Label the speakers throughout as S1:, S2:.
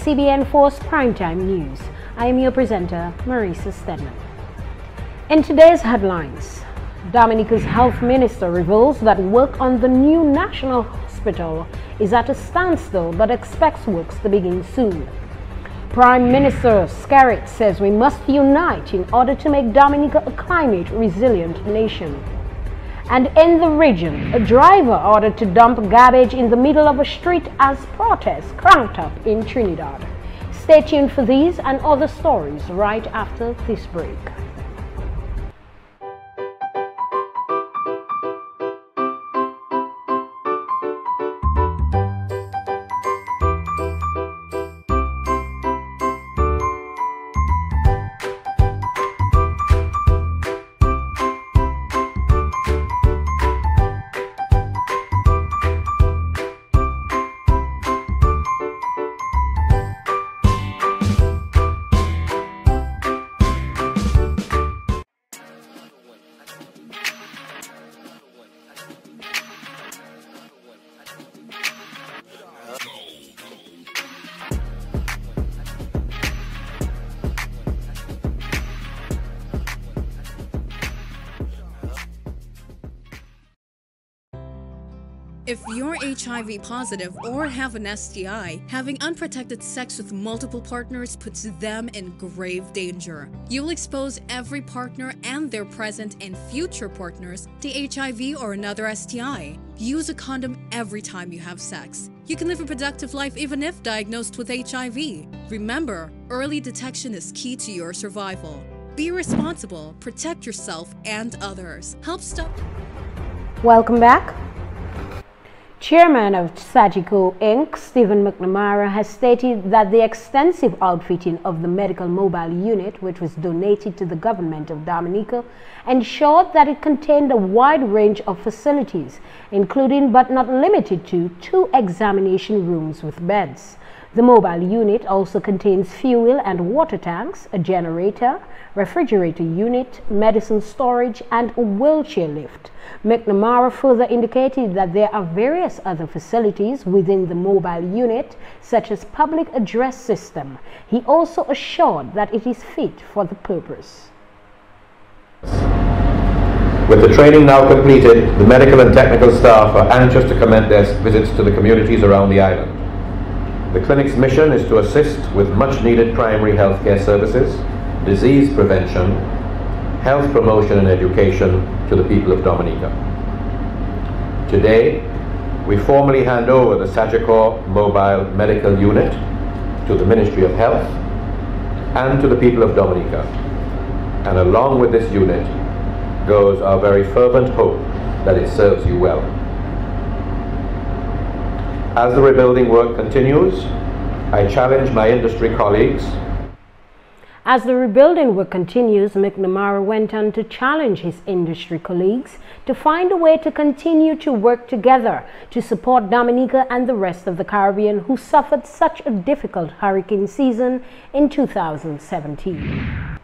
S1: CBN4's Primetime News. I am your presenter, Marisa Stedman. In today's headlines, Dominica's health minister reveals that work on the new national hospital is at a standstill but expects works to begin soon. Prime Minister Skerrit says we must unite in order to make Dominica a climate-resilient nation. And in the region, a driver ordered to dump garbage in the middle of a street as protests cranked up in Trinidad. Stay tuned for these and other stories right after this break.
S2: If you're HIV positive or have an STI, having unprotected sex with multiple partners puts them in grave danger. You'll expose every partner and their present and future partners to HIV or another STI. Use a condom every time you have sex. You can live a productive life even if diagnosed with HIV. Remember, early detection is key to your survival. Be responsible, protect yourself and others. Help stop.
S1: Welcome back. Chairman of Sagico Inc., Stephen McNamara, has stated that the extensive outfitting of the medical mobile unit, which was donated to the government of Dominica, ensured that it contained a wide range of facilities, including but not limited to 2 examination rooms with beds. The mobile unit also contains fuel and water tanks, a generator, refrigerator unit, medicine storage, and a wheelchair lift. McNamara further indicated that there are various other facilities within the mobile unit, such as public address system. He also assured that it is fit for the purpose.
S3: With the training now completed, the medical and technical staff are anxious to commence their visits to the communities around the island. The clinic's mission is to assist with much-needed primary healthcare services, disease prevention, health promotion and education to the people of Dominica. Today, we formally hand over the Sagico Mobile Medical Unit to the Ministry of Health and to the people of Dominica. And along with this unit goes our very fervent hope that it serves you well. As the rebuilding work continues, I challenge my industry colleagues.
S1: As the rebuilding work continues, McNamara went on to challenge his industry colleagues to find a way to continue to work together to support Dominica and the rest of the Caribbean who suffered such a difficult hurricane season in 2017.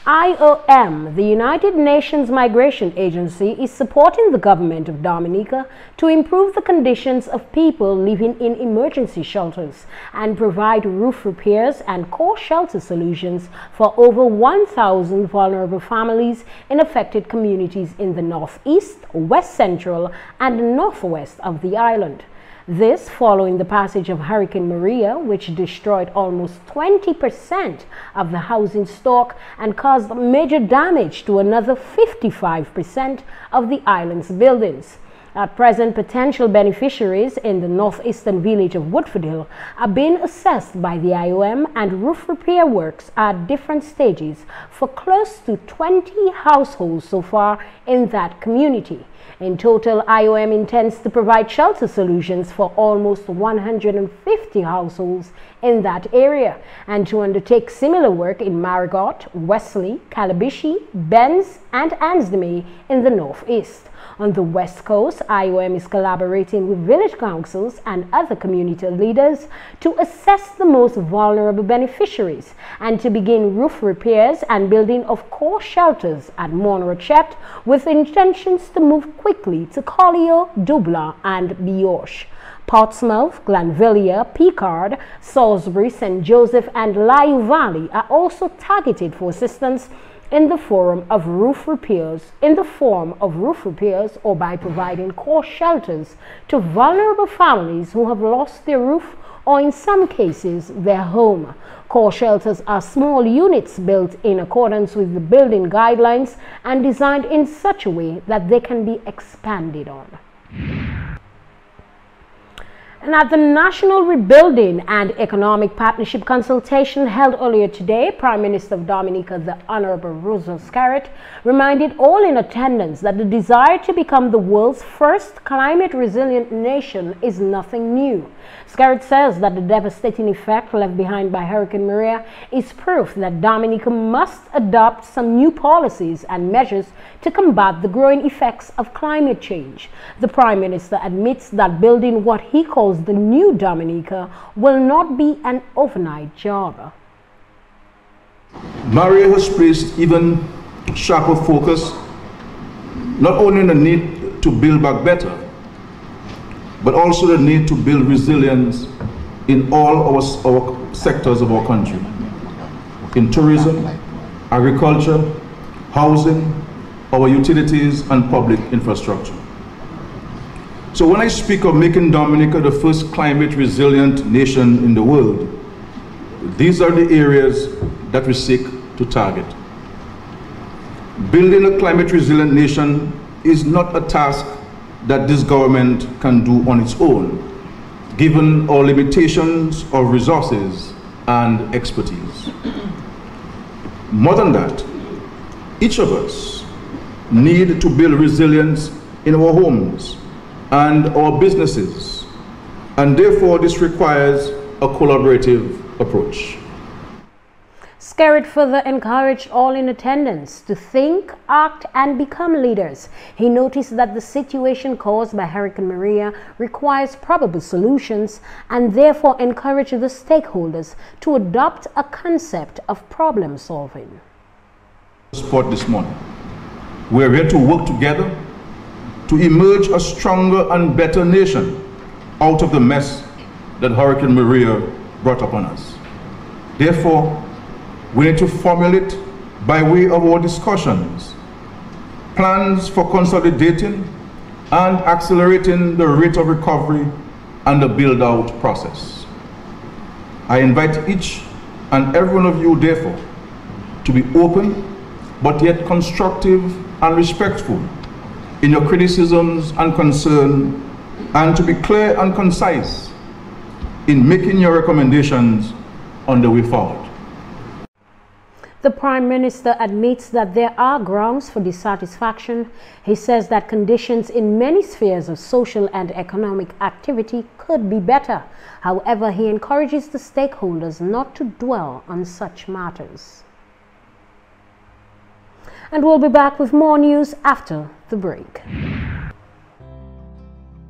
S1: IOM, the United Nations Migration Agency, is supporting the government of Dominica to improve the conditions of people living in emergency shelters and provide roof repairs and core shelter solutions for over 1,000 vulnerable families in affected communities in the northeast, west central, and northwest of the island. This following the passage of Hurricane Maria, which destroyed almost 20% of the housing stock and caused major damage to another 55% of the island's buildings. At present, potential beneficiaries in the northeastern village of Woodford Hill are being assessed by the IOM, and roof repair works are at different stages for close to 20 households so far in that community. In total, IOM intends to provide shelter solutions for almost 150 households in that area and to undertake similar work in Marigot, Wesley, Calabishi, Benz, and Ansdeme in the northeast. On the West Coast, IOM is collaborating with village councils and other community leaders to assess the most vulnerable beneficiaries and to begin roof repairs and building of core shelters at Montrachet with intentions to move quickly to Collio, Dubla, and Bioche. Portsmouth, Glanvilla, Picard, Salisbury, St. Joseph, and Lyou Valley are also targeted for assistance in the form of roof repairs or by providing core shelters to vulnerable families who have lost their roof or in some cases their home. Core shelters are small units built in accordance with the building guidelines and designed in such a way that they can be expanded on. And at the National Rebuilding and Economic Partnership consultation held earlier today, Prime Minister of Dominica, the Honorable Rosa Scarrett, reminded all in attendance that the desire to become the world's first climate-resilient nation is nothing new. Scarrett says that the devastating effect left behind by Hurricane Maria is proof that Dominica must adopt some new policies and measures to combat the growing effects of climate change. The Prime Minister admits that building what he calls the new Dominica will not be an overnight job.
S4: Maria has placed even sharper focus not only on the need to build back better, but also the need to build resilience in all our sectors of our country, in tourism, agriculture, housing, our utilities, and public infrastructure. So when I speak of making Dominica the first climate resilient nation in the world, these are the areas that we seek to target. Building a climate resilient nation is not a task that this government can do on its own, given our limitations of resources and expertise. More than that, each of us need to build resilience in our homes and our businesses, and therefore this requires a collaborative approach.
S1: Scarrett further encouraged all in attendance to think, act, and become leaders. He noticed that the situation caused by Hurricane Maria requires probable solutions and therefore encouraged the stakeholders to adopt a concept of problem solving.
S4: Support this morning. We're here to work together to emerge a stronger and better nation out of the mess that Hurricane Maria brought upon us. Therefore, we need to formulate, by way of our discussions, plans for consolidating and accelerating the rate of recovery and the build-out process. I invite each and every one of you, therefore, to be open, but yet constructive and respectful in your criticisms and concern, and to be clear and concise in making your recommendations on the way forward.
S1: The Prime Minister admits that there are grounds for dissatisfaction. He says that conditions in many spheres of social and economic activity could be better. However, he encourages the stakeholders not to dwell on such matters. And we'll be back with more news after the break.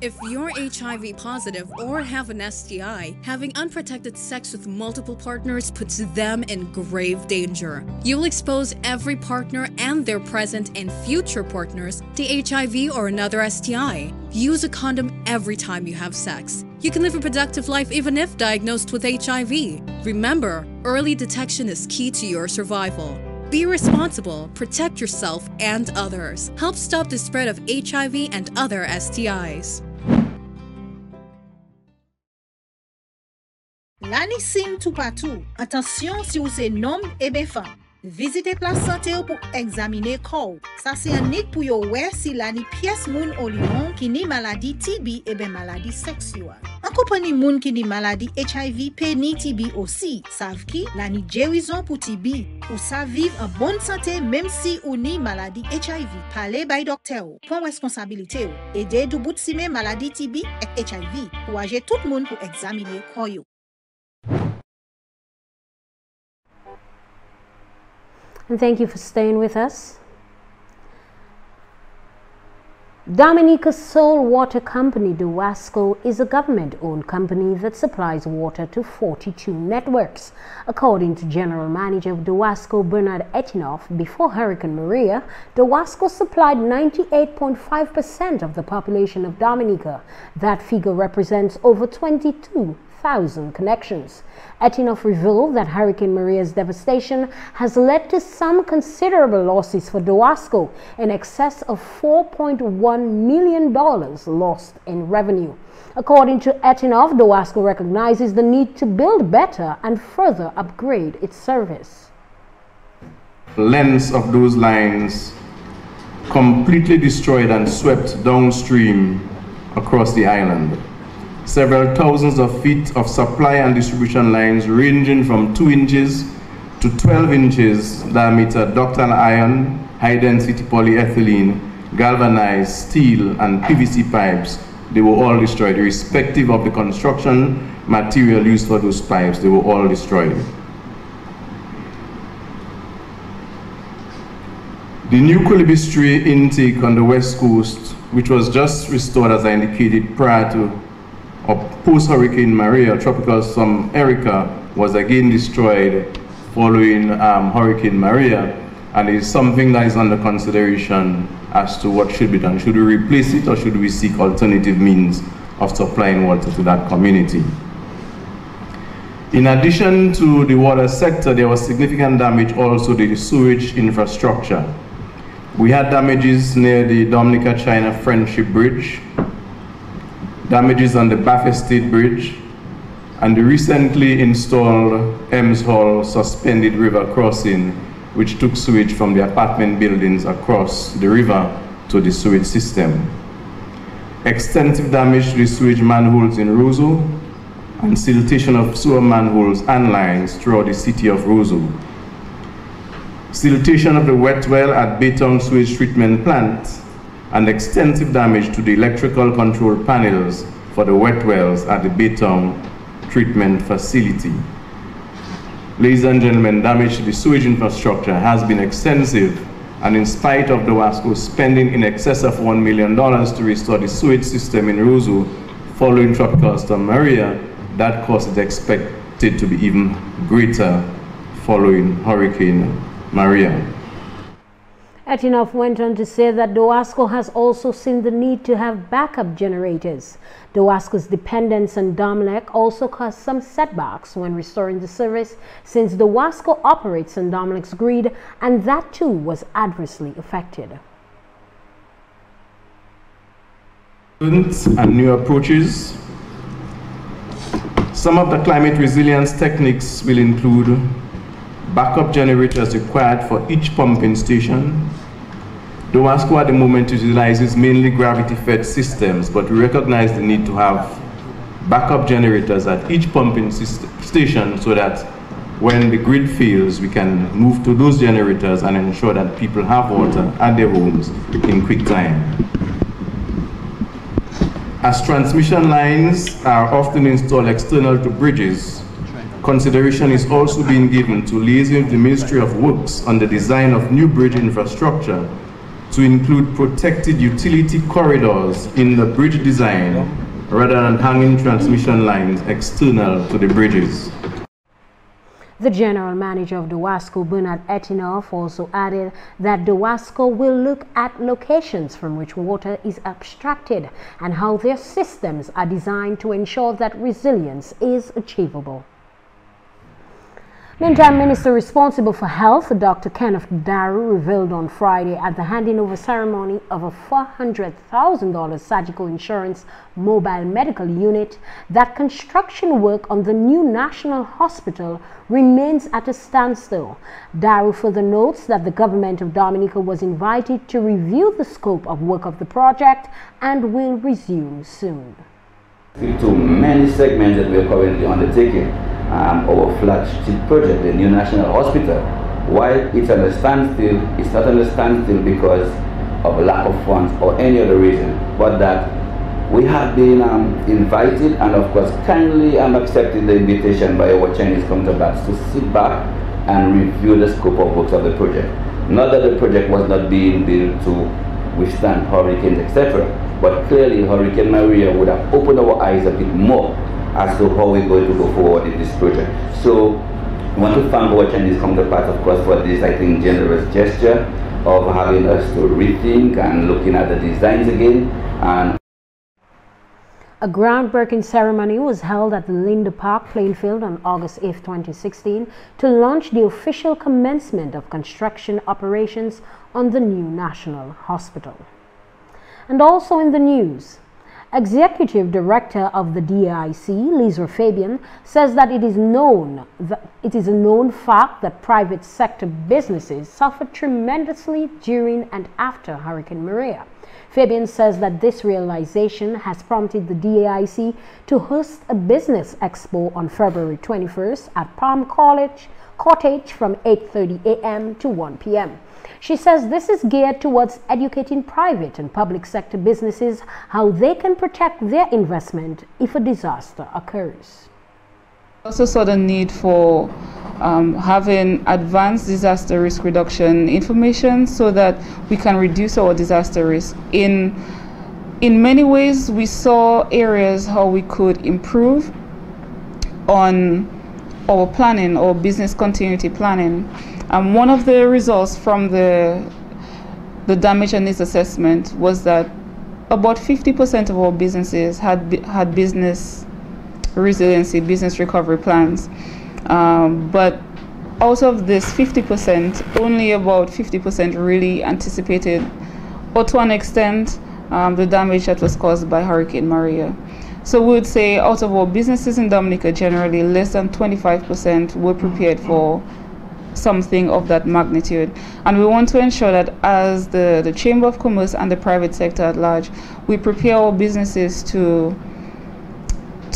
S2: If you're HIV positive or have an STI, having unprotected sex with multiple partners puts them in grave danger. You'll expose every partner and their present and future partners to HIV or another STI. Use a condom every time you have sex. You can live a productive life even if diagnosed with HIV. Remember, early detection is key to your survival. Be responsible, protect yourself and others. Help stop the spread of HIV and other STIs.
S5: L'année signe tout partout. Attention si vous êtes homme et bien femme. Visitez place santé pour examiner corps. Ça c'est un nid pour yo ouais si l'année pièce moun au lion qui ni maladie TB et bien maladie sexuelle. En compagnie moun qui ni maladie HIV pe ni TB aussi. Savent qui l'année guérison pour TB. Ou ça vivre en bonne santé même si ou ni maladie HIV. Parlez by docteur. Prends responsabilité. Aidez du bout de sime maladie TB et HIV. Ou agir tout le monde pour examiner corps yo.
S1: And thank you for staying with us. Dominica's sole water company, Dowasco, is a government-owned company that supplies water to 42 networks. According to General Manager of Dowasco, Bernard Etinoff, before Hurricane Maria, Dowasco supplied 98.5% of the population of Dominica. That figure represents over 22,000 connections. Etinoff revealed that Hurricane Maria's devastation has led to some considerable losses for Dowasco, in excess of $4.1 million lost in revenue. According to Etinoff, Dowasco recognizes the need to build better and further upgrade its service.
S4: Lengths of those lines completely destroyed and swept downstream across the island. Several thousands of feet of supply and distribution lines ranging from 2 inches to 12 inches diameter ductile iron, high-density polyethylene, galvanized steel and PVC pipes, they were all destroyed. Irrespective of the construction material used for those pipes, they were all destroyed. The new Colibistry intake on the west coast, which was just restored, as I indicated, prior to or post-Hurricane Maria, Tropical Storm Erica, was again destroyed following Hurricane Maria, and it is something that is under consideration as to what should be done. Should we replace it, or should we seek alternative means of supplying water to that community? In addition to the water sector, there was significant damage also to the sewage infrastructure. We had damages near the Dominica-China Friendship Bridge, damages on the Baffin State Bridge, and the recently installed Ems Hall suspended river crossing, which took sewage from the apartment buildings across the river to the sewage system. Extensive damage to the sewage manholes in Roseau, and siltation of sewer manholes and lines throughout the city of Roseau. Siltation of the wet well at Baytown Sewage Treatment Plant, and extensive damage to the electrical control panels for the wet wells at the Baytown Treatment Facility. Ladies and gentlemen, damage to the sewage infrastructure has been extensive, and in spite of Dowasco spending in excess of $1 million to restore the sewage system in Roseau following Tropical Storm Maria, that cost is expected to be even greater following Hurricane Maria.
S1: Etinoff went on to say that Dowasco has also seen the need to have backup generators. Dowasco's dependence on Domlec also caused some setbacks when restoring the service, since Dowasco operates on Domlec's grid, and that too was adversely affected.
S4: And new approaches. Some of the climate resilience techniques will include backup generators required for each pumping station. Dowasco at the moment utilizes mainly gravity-fed systems, but we recognize the need to have backup generators at each pumping station so that when the grid fails, we can move to those generators and ensure that people have water at their homes in quick time. As transmission lines are often installed external to bridges, consideration is also being given to liaising with the Ministry of Works on the design of new bridge infrastructure to include protected utility corridors in the bridge design rather than hanging transmission lines external to the bridges.
S1: The General Manager of Dowasco, Bernard Etinoff, also added that Dowasco will look at locations from which water is abstracted and how their systems are designed to ensure that resilience is achievable. Meantime, Minister responsible for health, Dr. Kenneth Daru, revealed on Friday at the handing over ceremony of a $400,000 surgical insurance mobile medical unit that construction work on the new National Hospital remains at a standstill. Daru further notes that the government of Dominica was invited to review the scope of work of the project and will resume soon.
S6: To many segments that we are currently undertaking. Our flagship project, the new National Hospital, while it's at a standstill, it's not at a standstill because of lack of funds or any other reason, but that we have been invited and of course kindly accepted the invitation by our Chinese counterparts to sit back and review the scope of works of the project. Not that the project was not being built to withstand hurricanes, etc. But clearly, Hurricane Maria would have opened our eyes a bit more as to how we're going to go forward in this project. So I want to thank our Chinese counterparts, of course, for this, I think, generous gesture of having us to rethink and looking at the designs again. And
S1: a groundbreaking ceremony was held at the Linda Park playing field on August 8, 2016 to launch the official commencement of construction operations on the new National Hospital. And also in the news, Executive Director of the DAIC, Lisa Fabian, says that it is a known fact that private sector businesses suffered tremendously during and after Hurricane Maria. Fabian says that this realization has prompted the DAIC to host a business expo on February 21st at Palm Cottage from 8:30 a.m. to 1 p.m. She says this is geared towards educating private and public sector businesses how they can protect their investment if a disaster occurs.
S7: Also saw the need for having advanced disaster risk reduction information so that we can reduce our disaster risk. In many ways, we saw areas how we could improve on our planning or business continuity planning. And one of the results from the damage and needs assessment was that about 50% of our businesses had business resiliency, business recovery plans. But out of this 50%, only about 50% really anticipated, or to an extent, the damage that was caused by Hurricane Maria. So we would say out of our businesses in Dominica generally, less than 25% were prepared for something of that magnitude. And we want to ensure that as the Chamber of Commerce and the private sector at large, we prepare our businesses to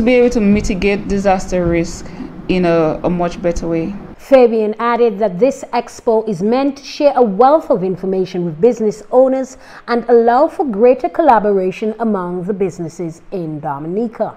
S7: be able to mitigate disaster risk in a much better way.
S1: Fabian added that this expo is meant to share a wealth of information with business owners and allow for greater collaboration among the businesses in Dominica.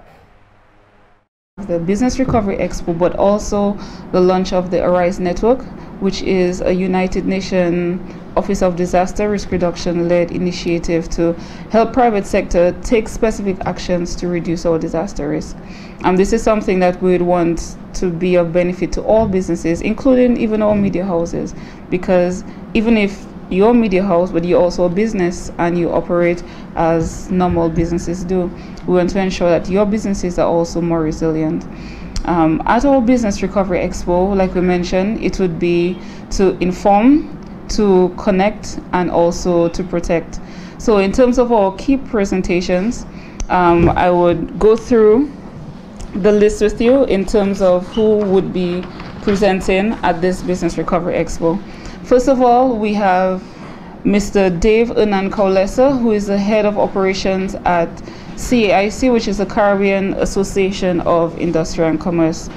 S7: The Business Recovery Expo, but also the launch of the Arise Network, which is a United Nations Office of Disaster Risk Reduction led initiative to help private sector take specific actions to reduce our disaster risk. And this is something that we would want to be of benefit to all businesses, including even our media houses, because even if you're a media house, but you're also a business and you operate as normal businesses do, we want to ensure that your businesses are also more resilient. At our Business Recovery Expo, like we mentioned, it would be to inform, to connect, and also to protect. So in terms of our key presentations, I would go through the list with you in terms of who would be presenting at this Business Recovery Expo. First of all, we have Mr. Dave Hernan-Kaulesa, who is the head of operations at CAIC, which is the Caribbean Association of Industry and Commerce.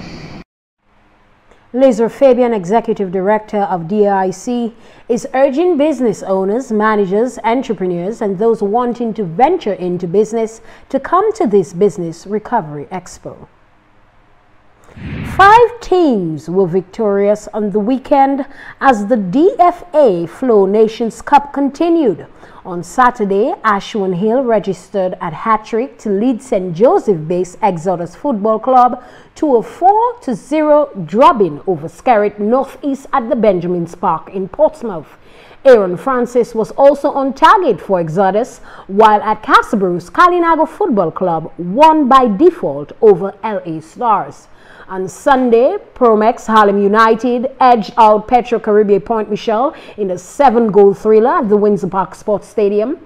S1: Lisa Fabian, Executive Director of DAIC, is urging business owners, managers, entrepreneurs, and those wanting to venture into business to come to this Business Recovery Expo. 5 teams were victorious on the weekend as the DFA Flow Nations Cup continued. On Saturday, Ashwin Hill registered at hat-trick to lead St. Joseph-based Exodus Football Club to a 4-0 drubbing over Skerrit Northeast at the Benjamin's Park in Portsmouth. Aaron Francis was also on target for Exodus, while at Casabruce, Kalinago Football Club won by default over LA Stars. On Sunday, Promex Harlem United edged out Petro Caribe Point Michel in a 7-goal thriller at the Windsor Park Sports Stadium.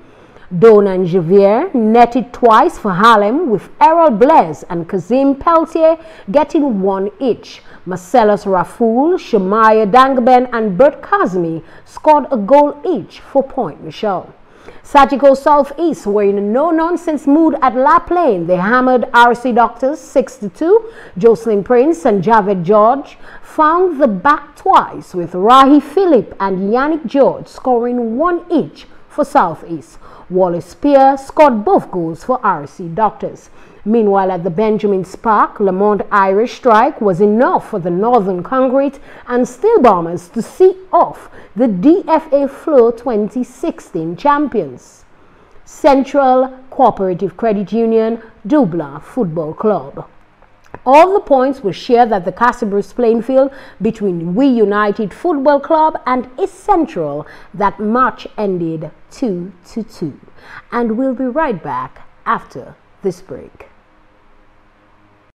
S1: Dona and Javier netted twice for Harlem, with Errol Blaise and Kazim Peltier getting 1 each. Marcellus Rafoul, Shemaya Dangaben and Bert Kazmi scored a goal each for Point Michel. Sagiko Southeast were in a no-nonsense mood at La Plaine. They hammered RC Doctors 6-2. Jocelyn Prince and Javed George found the back twice, with Rahi Philip and Yannick George scoring 1 each for Southeast. Wallace Spear scored both goals for RC Doctors. Meanwhile, at the Benjamin's Park, Lamont Irish strike was enough for the Northern Concrete and Steel Bombers to see off the DFA Flow 2016 champions. Central Cooperative Credit Union, Dubla Football Club. All the points were shared at the Casabruce playing field between We United Football Club and East Central. That match ended 2-2. And we'll be right back after this break.